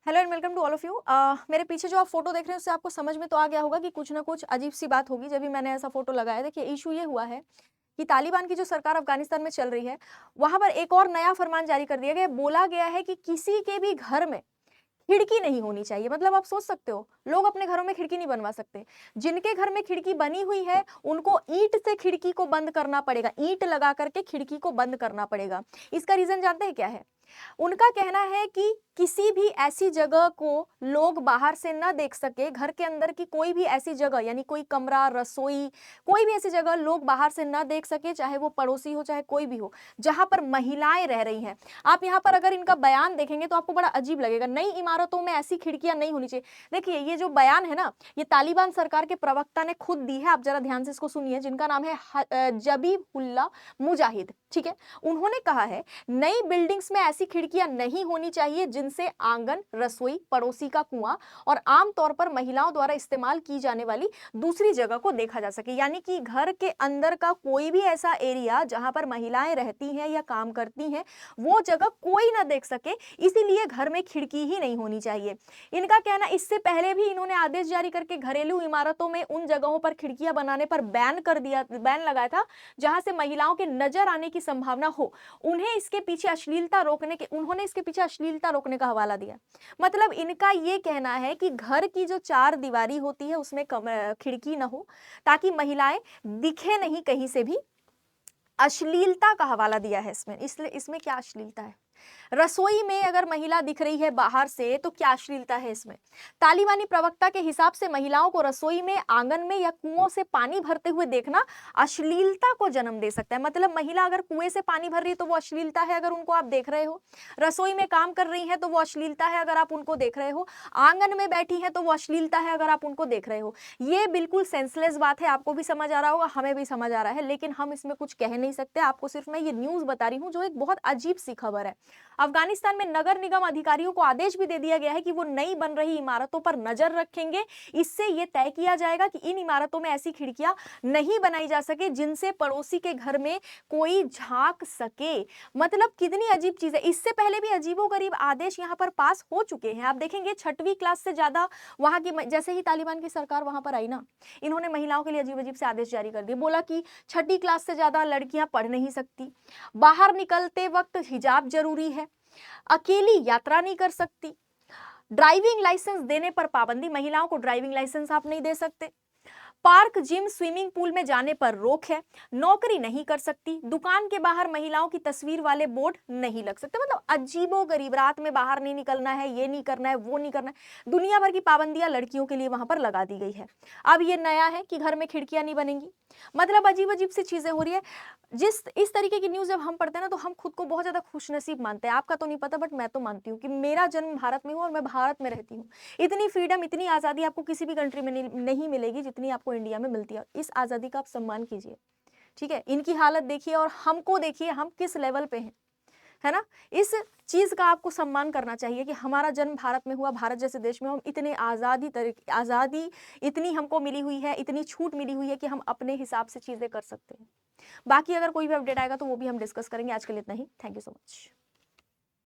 Hello and welcome to all of you. मेरे पीछे जो आप फोटो देख रहे हैं उससे आपको समझ में तो आ गया होगा कि कुछ ना कुछ अजीब सी बात होगी जब भी मैंने ऐसा फोटो लगाया। देखिए, इशू ये हुआ है कि तालिबान की जो सरकार अफगानिस्तान में चल रही है, वहां पर एक और नया फरमान जारी कर दिया गया है। बोला गया है कि किसी के भी घर में खिड़की नहीं होनी चाहिए। मतलब आप सोच सकते हो, लोग अपने घरों में खिड़की नहीं बनवा सकते। जिनके घर में खिड़की बनी हुई है उनको ईंट से खिड़की को बंद करना पड़ेगा, ईंट लगा करके खिड़की को बंद करना पड़ेगा। इसका रीजन जानते हैं क्या है? उनका कहना है कि किसी भी ऐसी जगह को लोग बाहर से न देख सके, घर के अंदर की कोई भी ऐसी जगह यानी कोई कमरा, रसोई, कोई भी ऐसी जगह लोग बाहर से न देख सके, चाहे वो पड़ोसी हो चाहे कोई भी हो, जहां पर महिलाएं रह रही हैं। आप यहां पर अगर इनका बयान देखेंगे तो आपको बड़ा अजीब लगेगा। नई इमारतों में ऐसी खिड़कियां नहीं होनी चाहिए। देखिए, ये जो बयान है ना, ये तालिबान सरकार के प्रवक्ता ने खुद दी है। आप जरा ध्यान से इसको सुनिए, जिनका नाम है जबीहुल्लाह मुजाहिद। ठीक है, उन्होंने कहा है नई बिल्डिंग्स में ऐसी खिड़कियां नहीं होनी चाहिए जिनसे आंगन, रसोई, पड़ोसी का कुआं और आमतौर पर महिलाओं द्वारा इस्तेमाल की जाने वाली दूसरी जगह को देखा जा सके। यानी कि घर के अंदर का कोई भी ऐसा एरिया जहां पर महिलाएं रहती हैं या काम करती हैं, वो जगह कोई ना देख सके, इसीलिए घर में खिड़की ही नहीं होनी चाहिए। इनका कहना, इससे पहले भी इन्होंने आदेश जारी करके घरेलू इमारतों में उन जगहों पर खिड़कियां बनाने पर बैन लगाया था जहां से महिलाओं के नजर आने की संभावना हो। उन्होंने इसके पीछे अश्लीलता रोकने का हवाला दिया। मतलब इनका ये कहना है कि घर की जो चार दीवारी होती है उसमें खिड़की ना हो, ताकि महिलाएं दिखे नहीं कहीं से भी। अश्लीलता का हवाला दिया है इसमें। इसलिए इसमें क्या अश्लीलता है? रसोई में अगर महिला दिख रही है बाहर से तो क्या अश्लीलता है इसमें? तालिबानी प्रवक्ता के हिसाब से महिलाओं को रसोई में, आंगन में या कुओं से पानी भरते हुए देखना अश्लीलता को जन्म दे सकता है। मतलब महिला अगर कुएं से पानी भर रही है तो वो अश्लीलता है अगर उनको आप देख रहे हो। रसोई में काम कर रही है तो वो अश्लीलता है अगर आप उनको देख रहे हो। आंगन में बैठी है तो वो अश्लीलता है अगर आप उनको देख रहे हो। ये बिल्कुल सेंसलेस बात है, आपको भी समझ आ रहा होगा, हमें भी समझ आ रहा है, लेकिन हम इसमें कुछ कह नहीं सकते। आपको सिर्फ मैं ये न्यूज बता रही हूँ जो एक बहुत अजीब सी खबर है। अफगानिस्तान में नगर निगम अधिकारियों को आदेश भी दे दिया गया है कि वो नई बन रही इमारतों पर नजर रखेंगे। इससे यह तय किया जाएगा कि इन इमारतों में ऐसी खिड़कियां नहीं बनाई जा सके जिनसे पड़ोसी के घर में कोई झांक सके। मतलब कितनी अजीब चीज है। इससे पहले भी अजीबोगरीब आदेश यहां पर पास हो चुके हैं। आप देखेंगे 6वीं क्लास से ज्यादा वहां की, जैसे ही तालिबान की सरकार वहां पर आई ना, इन्होंने महिलाओं के लिए अजीब अजीब से आदेश जारी कर दिए। बोला कि 6वीं क्लास से ज्यादा लड़कियां पढ़ नहीं सकती, बाहर निकलते वक्त हिजाब जरूरी है, अकेली यात्रा नहीं कर सकती, ड्राइविंग लाइसेंस देने पर पाबंदी, महिलाओं को ड्राइविंग लाइसेंस आप नहीं दे सकते, पार्क, जिम, स्विमिंग पूल में जाने पर रोक है, नौकरी नहीं कर सकती, दुकान के बाहर महिलाओं की तस्वीर वाले बोर्ड नहीं लग सकते। मतलब अजीबो गरीब, रात में बाहर नहीं निकलना है, ये नहीं करना है, वो नहीं करना है, दुनिया भर की पाबंदियां लड़कियों के लिए वहां पर लगा दी गई है। अब ये नया है कि घर में खिड़कियां नहीं बनेंगी। मतलब अजीब अजीब सी चीजें हो रही है। इस तरीके की न्यूज जब हम पढ़ते हैं ना तो हम खुद को बहुत ज्यादा खुशनसीब मानते हैं। आपका तो नहीं पता, बट मैं तो मानती हूँ कि मेरा जन्म भारत में हुआ और मैं भारत में रहती हूँ। इतनी फ्रीडम, इतनी आज़ादी आपको किसी भी कंट्री में नहीं मिलेगी जितनी आपको इंडिया में मिलती है। इस आज़ादी का आप सम्मान कीजिए। ठीक है, इनकी हालत देखिए और हमको देखिए, हम किस लेवल पे हैं, है ना? इस चीज का आपको सम्मान करना चाहिए कि हमारा जन्म भारत में हुआ, भारत जैसे देश में हम इतने आज़ादी इतनी हमको मिली हुई है, इतनी छूट मिली हुई है कि हम अपने हिसाब से चीजें कर सकते हैं। बाकी अगर कोई भी अपडेट आएगा तो वो भी हम डिस्कस करेंगे। आज के लिए इतना ही। Thank you so much.